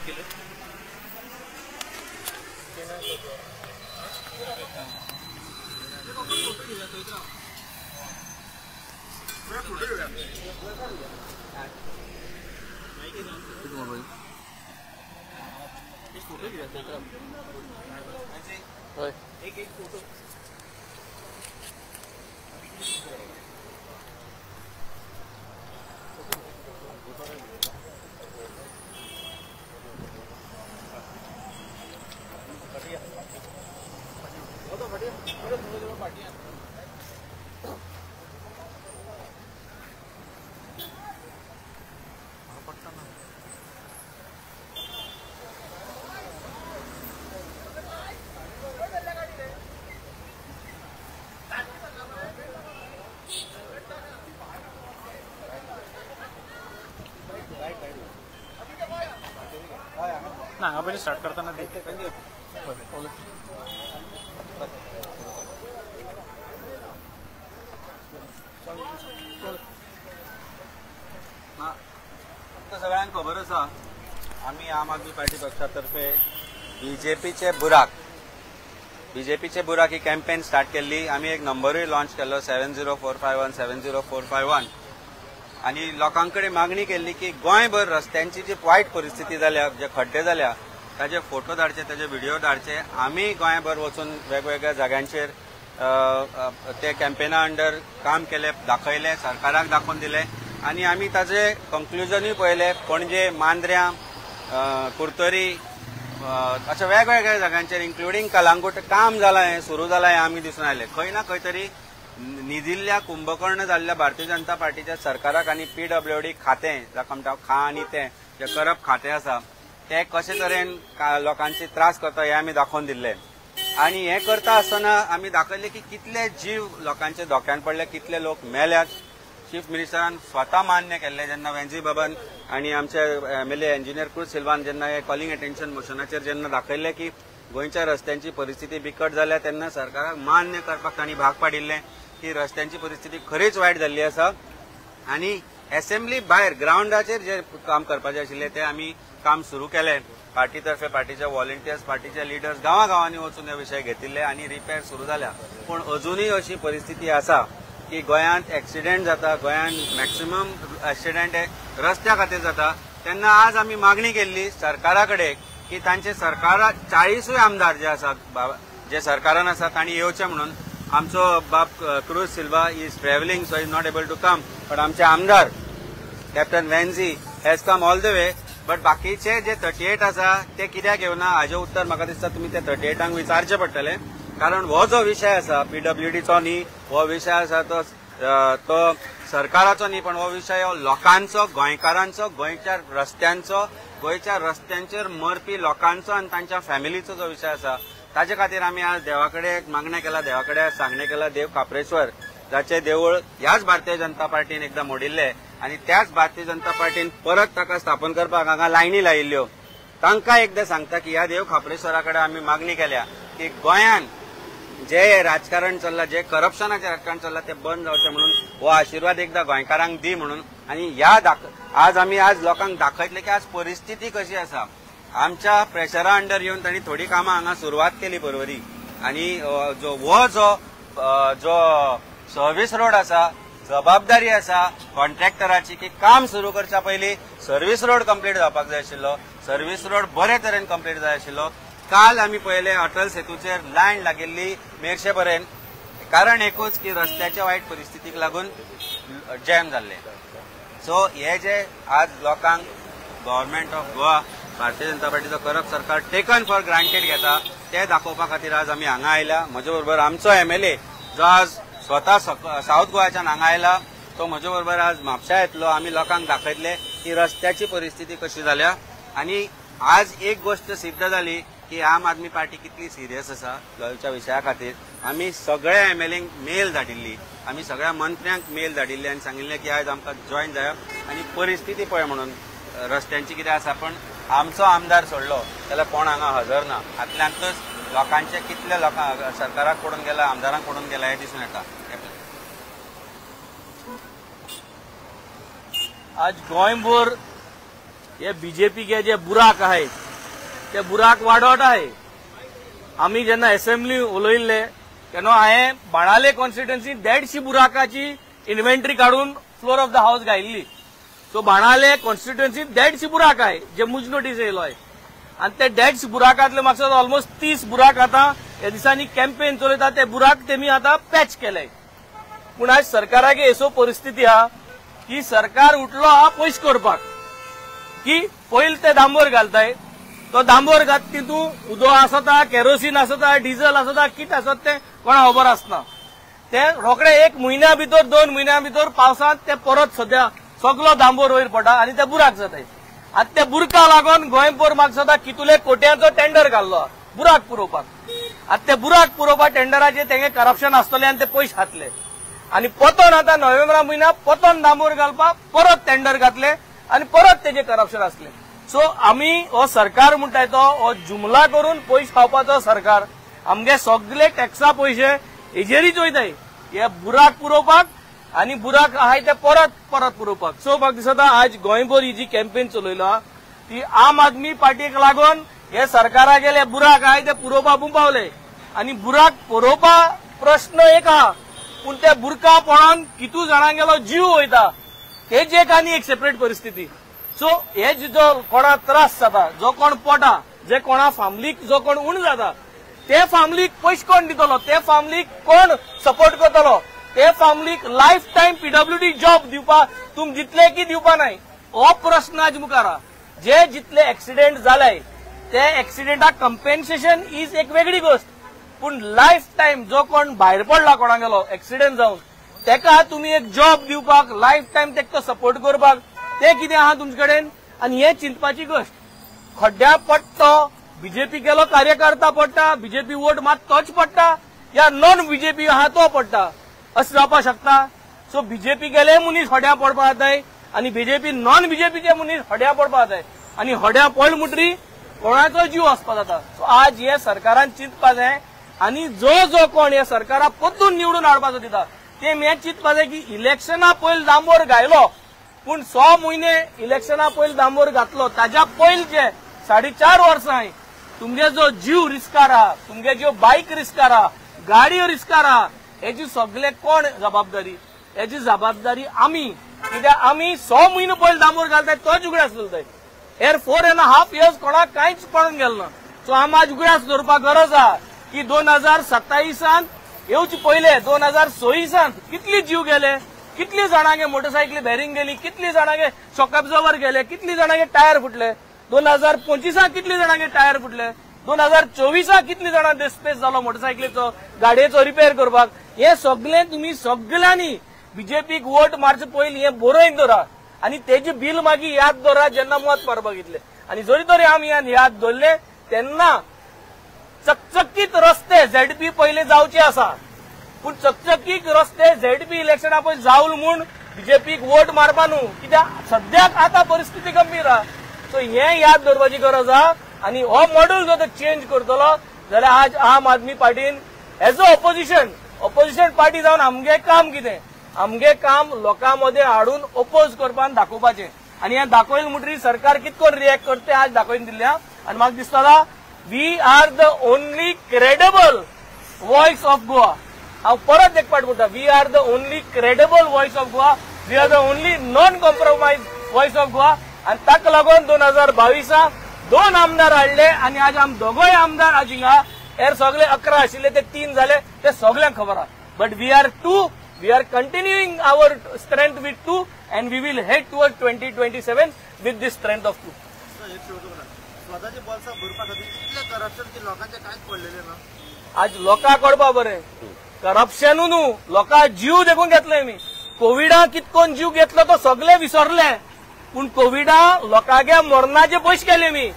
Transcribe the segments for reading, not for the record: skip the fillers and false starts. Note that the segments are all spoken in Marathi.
केलं एक एक फोटो ना आपण स्टार्ट करताना देखते सगळ्यांक खबर आसा आम्ही आम आदमी पार्टी पक्षातर्फे बीजेपीचे बुराक ही कॅम्पेन स्टार्ट केल्ली. आम्ही एक नंबरूय लॉन्च केलो 70451 70451 आणि लोकांकडे मागणी केली की गोंयभर रस्त्यांची जी वायट परिस्थिती जाल्या, जे खड्डे जाल्या ताजे फोटो धाडचे, ताजे व्हिडिओ धाडचे. आम्ही गोंयभर वचून वेगवेगळ्या जाग्यांचेर ते कॅम्पेना अंडर काम केले, दाखयले, सरकाराक दाखोवन दिले आणि आम्ही ताजे कंक्लुजनूय पळयले. पणजे, मांद्र्या, कुर्तोरी अशा वेगवेगळ्या जाग्यांचेर इन्क्लुडींग कलांगूट काम जालां, हें सुरू जालां हें आमी दिसून आयले. खंय ना खंय तरी निदिल्ल्या कुंभकर्ण जाल्ल्या भारतीय जनता पार्टीच्या सरकाराक आनी PWD खातें जाका म्हणटा खा आनी तें जे करप खातें आसा ते कशे तरेन लोकांचे त्रास करता हें आमी दाखोवन दिल्ले. आनी हें करता आसतना आमी दाखयले की कितले जीव लोकांचे धोक्यान पडले, कितले लोक मेल्यात. चीफ मिनिस्टरान स्वता मान्य केल्ले जेन्ना वेंजी बाबान आनी आमचे MLA इंजिनियर क्रूज सिल्वान जेन्ना हे कॉलिंग अटेन्शन मोशनाचेर जेन्ना दाखयले की गोंयच्या रस्त्यांची परिस्थिती बिकट जाल्या तेन्ना सरकाराक मान्य करपाक तांणी भाग पाडिल्ले की रस्त्यांची परिस्थिती खरीच वायट जाल्ली आसा. आनी असेंब्ली भायर ग्राउंडाचेर जे काम करपाचें आशिल्लें ते आमी काम सुरू केलें. पार्टीतर्फे पार्टीचे व्हॉलंटियर्स, पार्टीचे लिडर्स गांवागांवांनी वचून हे विशय घेतिल्ले आनी रिपेर सुरू जाल्या. पूण अजूनय अशी परिस्थिती आसा की गोंयांत एक्सिडेंट जाता, गोंयांत मॅक्सिमम एक्सिडेंट हे रस्त्या खातीर जाता. तेन्ना आज आमी मागणी केल्ली सरकारा कडेन की तांचे सरकारा 40 आमदार जे आसात, जे सरकारान आसा तांणी येवचे म्हणून. आमचो बाब Cruz Silva is travelling so is not able to come, but आमचे आमदार captain Venzy has come all the way. But बाकीचे जे 38 आसा ते कित्याक येवना हाजें उत्तर म्हाका दिसता तुमी ते 38 विचारचे पडटले. कारण हो जो विशय आसा PWDचो न्ही, हो विशय आसा तो सरकाराचो न्ही, पण हो विशय लोकांचो, गोंयकारांचो, गोंयच्या रस्त्यांचो, गोंयच्या रस्त्यांचेर मरपी लोकांचो आनी तांच्या फॅमिलीचो जो विशय आसा. ताचे खातीर आमी आज देवाकडे मागणें केला, देवाकडे सांगणें केला. देव खापरेश्वर जाचे देवूळ ह्याच भारतीय जनता पार्टीन एकदां मोडिल्ले आनी त्याच भारतीय जनता पार्टीन परत ताका स्थापन करपाक हांगा लायनी लायिल्ल्यो. तांकां एकदां सांगता की ह्या देव खापरेश्वरा कडेन आमी मागणी केल्या की गोंयान जे राजकारण चल्लां, जे करप्शनाचें राजकारण चल्लां ते बंद जावचें म्हणून हो आशिर्वाद एकदां गोंयकारांक दी म्हणून. आनी ह्या आज आमी आज लोकांक दाखयतले की आज परिस्थिती कशी आसा. आमच्या प्रेशरा अंडर येवन तांणी थोडी कामां हांगा सुरवात केली परवरी आनी जो सर्व्हिस रोड आसा, जबाबदारी आसा कॉन्ट्रॅक्टराची की काम सुरू करच्या पयलीं सर्व्हिस रोड कंप्लीट जावपाक जाय आशिल्लो, सर्व्हिस रोड बरे तरेन कंप्लीट जाय आशिल्लो. काल आमी पळयले अटल सेतूचेर लायन लागिल्ली मेरशे पर्यंत. कारण एकूच की रस्त्याच्या वायट परिस्थितीक लागून जॅम जाल्ले. सो हे जे आज लोकांक गव्हर्नमेंट ऑफ गोवा, भारतीय जनता पार्टीचो करप सरकार टेकन फॉर ग्रांटेड घेता ते दाखोवपा खातीर आज आमी हांगा आयला. म्हजे बरोबर आमचो MLA जो आज स्वता साऊथ गोवाच्यान हांगा आयला, तो म्हजे बरोबर आज म्हापशा येतलो. आमी लोकांक दाखयतले की रस्त्याची परिस्थिती कशी जाल्या. आनी आज एक गोष्ट सिद्ध जाली की आम आदमी पार्टी कितली सिरियस आसा गोंयच्या विशया खातीर. आमी सगळ्या MLAंक मेल धाडिल्ली, आमी सगळ्या मंत्र्यांक मेल धाडिल्ली आनी सांगिल्लें की आयज आमकां जॉयन जावप आनी परिस्थिती पळय म्हणून रस्त्यांची कितें आसा. पण आमचो आमदार सोडलो जाल्यार कोण हांगा हजर ना. हातल्यांतूच लोकांचे कितले लोकांक सरकाराक पडून गेला, आमदारांक पडून गेला हें दिसून येता. आज गोंयभर हे बीजेपीचे जे बुराक आहे ते बुराक वाडोवट आहे. आमी जेन्ना असेंब्ली उलयल्ले तेन्ना हांवें बाणाले कॉन्स्टिट्युएन्सी 150 बुराकाची इन्व्हेंटरी काढून फ्लोर ऑफ द हाऊस घायल्ली. सो बाणाले कॉन्स्टिट्युएन्सी 150 बुराक आहे जे मुज नोटीस येयलो आहे आणि ते 150 बुराकांतले म्हाका ऑलमोस्ट 30 बुराक आता ह्या दिसांनी कॅम्पेन चलयता ते बुराक तेमी आता पॅच केले. पूण आज सरकारागे असो परिस्थिती आहा की सरकार उठलो हा पयस करपाक की पयले ते डांबोर घालताय. तो डांबोर घात तितून उदो आसता, केरोसीन आसता, डिझल आसता, किट आसत ते कोणा खबर आसना. ते रोखडे 1 म्हयन्या भितर 2 म्हयन्या भितर पावसांत ते परत सध्या सगळो डांबोर वयर पडटा आणि ते बुराक जाताय. आता त्या बुरका लागून गोंयभर म्हाका सदां कितुले कोट्यांचो टेंडर घाल्लो बुराक पुरोवपाक. आता ते बुराक पुरोवपाक टेंडराचेर तेंगे करप्शन आसतलें आनी ते पयशे खातले आणि परतून आता नोव्हेंबरा म्हयन्यात परतून डांबोर घालपाक परत टेंडर घातले आणि परत तेजे करप्शन आसले. सो आमी हो सरकार म्हणटाय तो हो जुमला करून पयशे खावपाचो सरकार. आमगे सगळे टॅक्सा पयशे हेजेरीच वयताय हे बुराक पुरोवपाक आणि बुराक आहाय ते परत पुरोवपाक. सो म्हाका दिसता आज गोंयभर ही जी कॅम्पेन चलयला ती आम आदमी पार्टीक लागून हे सरकारा गेले बुराक आहाय ते पुरोवपाक पावले आणि बुराक पुरोवपा प्रश्न एक आहा पूण ते बुरका पडोन कितू जाणांगेलो जीव वयता हेच एक आनी एक सेपरेट परिस्थिती. सो हे जो कोणा त्रास जाता, जो कोण पडटा, जे कोणा फॅमिलीक जो कोण उण जाता ते फॅमिलीक पयशे कोण दितलो, ते फॅमिलीक कोण सपोर्ट करतलो, ते फॅमिलीक लायफ टायम पीडब्ल्यूडी जॉब दिवपाक तुम जितले की दिवपा नाही हो प्रश्न आज मुखार आहा. जे जितले एक्सिडेंट जाले ते एक्सिडेंटाक कंपेन्सेशन इज एक वेगळी गोष्ट पूण लायफ टायम जो कोण भायर पडला कोणा गेलो एक्सिडेंट जावन तेका तुम्ही एक जॉब दिवपाक लायफ टायम तेका सपोर्ट करपाक ते कितें आहा तुमचे कडेन. आनी हे चिंतपाची गोष्ट. खड्ड्या पडटा बीजेपी केलो कार्यकर्ता पडटा, बीजेपी वोट मात तोच पडटा या नॉन बीजेपी आहा तो पडटा असं जावपाक शकता. सो बीजेपी गेले मनीस होड्या पडपा जाताय आणि बीजेपी नॉन बीजेपीचे मनीस होड्या पडपा जाताय आणि होड्या पडल म्हणटरी कोणाचो जीव वचपा जाता. सो आज हे सरकारान चिंतपा जाय आणि जो कोण हे सरकारा परतून निवडून हाडपाचो दिता ते हे चिंतपा जाय की इलेक्शना पयलीं डांबोर घायलो पूण 6 म्हयने इलेक्शना पयलीं डांबोर घातलो ताज्या पयलींचे 4.5 वर्सां तुमगे जो जीव रिस्कार आहा, तुमगे ज्यो बायक रिस्कार आहा, गाडयो रिस्कार आहा हेची सगळे कोण जबाबदारी. हेची जबाबदारी आमी. कित्याक आमी 6 म्हयने पयलीं डांबोर घालताय तोच उगडास दवरताय. हेर 4.5 years कोणाक कांयच पडून गेलो ना. सो आमी आज उगडास दवरपाक गरज आहा की 2027 येवचे पयले 2026 कितले जीव गेले, कितली जाणांगे मोटरसायकली बॅरिंग गेली, कितली जाणांगे शॉक एब्झॉर्बर गेले, कितली जाणांगे टायर फुटले, 2025 कितली जाणांगे टायर फुटले, 2024 कितली जाणां डिस्पेस जालो मोटरसायकलीचो गाडयेचो रिपेअर करपाक. हे सगळे तुम्ही सगळ्यांनी बीजेपीक वोट मारचे पयलीं हे बरोवन दवरा आणि तेजी बिल मागीर याद दवरा जेन्ना मत मारपाक येतले. आणि जरी तरी आमी याद दवरले तेन्ना चकचकीत रस्ते झेडपी पयले जावचे आसा पूण चकचकीत रस्ते झेडपी इलेक्शना पयलीं जावल म्हूण बीजेपीक वोट मारपा न्हू. कित्याक सद्याक आतां परिस्थिती गंभीर आहा. सो हे याद दवरपाची गरज आहा आणि हो मॉडेल जो तो चेंज करतलो जाल्यार आज आम आदमी पार्टीन एज अ ऑपोजिशन पार्टी जावन आमगे काम कितें, आमगे काम लोकां मदें हाडून ओपोज करपान दाखोवपाचें आणि हें दाखयलें म्हणटरी सरकार कितकोन रिएक्ट करता आज दाखोवन दिल्लें. आनी म्हाका दिसता we are the only credible voice of Goa. हांव परत एक पाट म्हणटा we are the only credible voice of Goa. We are the only non compromise voice of Goa. आणि ताका लागून 2022 2 आमदार हाडले आणि आज आम दोगोय आमदार आज हिंगा हेर सगळे 11 आशिल्ले ते 3 जाले ते सगळ्यांक खबर आहा. But we are 2. We are continuing our strength with 2 and we will head towards 2027 with this strength of 2. स्वतःचे बॉल्सा भरपा खातीर इतले करप्शन की लोकांचे कांयच पडलेले ना. आज लोकांक कळपा बरें करप्शनू न्हू लोकां जीव देखून घेतले मी. कोविडा कितकोन जीव घेतलो तो सगळे विसरले पूण कोविडा लोकांगे मरणाचे पयशे केले मी.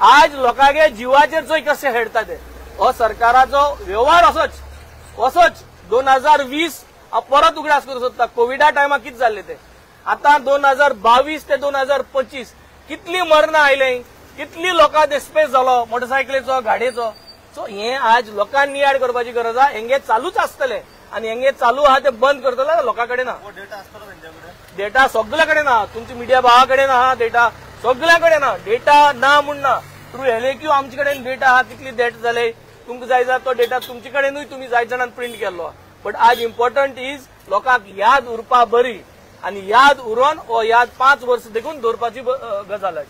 आज लोकांगे जीवाचेर चोय कशे हेडता ते हो सरकाराचो व्यवहार असोच 2020 परत उगडास करूं सोदता. कोविडा टायमार कितें जाल्ले ते आता 2022 ते 2025 कितली मरणां आयले, कितली लोकां डिस्पेस जालो मोटरसायकलीचो गाडयेचो. सो हे आज लोकांनी याद करपाची गरज आहा. हेंगे चालूच आसतले आणि हेंगे चालू आहा ते बंद करतले लोकां कडेन ना. डेटा आसतलो तेंच्या कडेन. डेटा सगळे कडेन आहा. तुमच्या मिडिया भावा कडेन आहा डेटा, सगळ्या कडेन ना डेटा ना म्हूण ना थ्रू LAQ आमचे कडेन डेटा आहा कितली डेट जाले तुमकां जाय जाल्यार तो डेटा तुमचे कडेनूय तुम्ही जाय जाणांन प्रिंट केल्लो बट आज इम्पॉर्टंट इज लोकांक याद उरपा बरी आनी याद उरोन हो याद 5 वर्स देखून दवरपाची गजाल आसा.